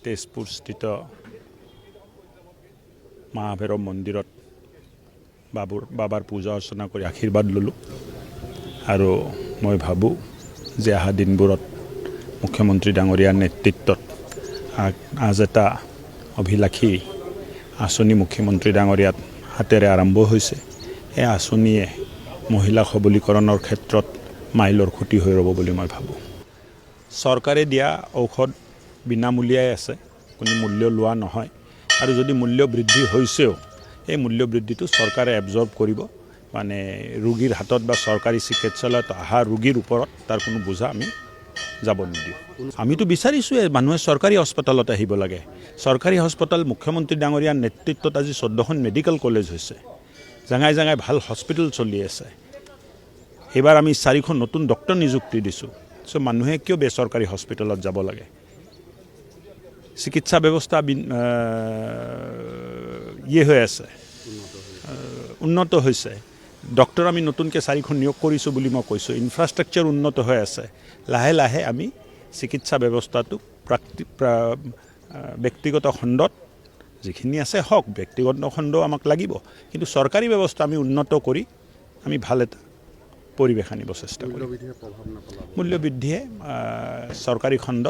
তেজপুৰস্থিত মহাভৈৰৱ মন্দিৰত বাবাৰ পূজা অৰ্চনা কৰি আশীৰ্বাদ ল'লোঁ আৰু মই ভাবোঁ যে অহা দিনবোৰত মুখ্যমন্ত্ৰী ডাঙৰীয়াৰ নেতৃত্বত আজ এটা অভিলাষী আঁচনি মুখ্যমন্ত্ৰী ডাঙৰীয়াত হাতেৰে আৰম্ভ হৈছে। এই আঁচনিয়ে মহিলা সবলীকৰণৰ ক্ষেত্ৰত মাইলৰ খুঁটি হৈ ৰ'ব বুলি মই ভাবোঁ। চৰকাৰে দিয়া ঔষধ বিনামূলীয়াই আছে, কোনো মূল্য লোৱা নহয় আৰু যদি মূল্য বৃদ্ধি হৈছেও এই মূল্য বৃদ্ধিটো চৰকাৰে এবজৰ্ব কৰিব, মানে ৰোগীৰ হাতত বা চৰকাৰী চিকিৎসালয়ত অহা ৰোগীৰ ওপৰত তাৰ কোনো বোজা আমি যাব নিদিওঁ। আমিতো বিচাৰিছোঁৱে মানুহে চৰকাৰী হস্পিটেলত আহিব লাগে। চৰকাৰী হস্পিটেল মুখ্যমন্ত্ৰী ডাঙৰীয়াৰ নেতৃত্বত আজি 14খন মেডিকেল কলেজ হৈছে, জাগাই জাগাই ভাল হস্পিটেল চলি আছে। এইবাৰ আমি 4খন নতুন ডক্টৰ নিযুক্তি দিছোঁ। চ' মানুহে কিয় বেচৰকাৰী হস্পিটেলত যাব লাগে? চিকিৎসা ব্যৱস্থা হৈ আছে, উন্নত হৈছে। ডক্টৰ আমি নতুনকৈ 4খন নিয়োগ কৰিছোঁ বুলি মই কৈছোঁ। ইনফ্ৰাষ্ট্ৰাকচাৰ উন্নত হৈ আছে। লাহে লাহে আমি চিকিৎসা ব্যৱস্থাটো ব্যক্তিগত খণ্ডত যিখিনি আছে হওক, ব্যক্তিগত খণ্ড আমাক লাগিব, কিন্তু চৰকাৰী ব্যৱস্থা আমি উন্নত কৰি আমি ভাল এটা পৰিৱেশ আনিব চেষ্টা কৰিম। মূল্য বৃদ্ধিয়ে চৰকাৰী খণ্ডৰ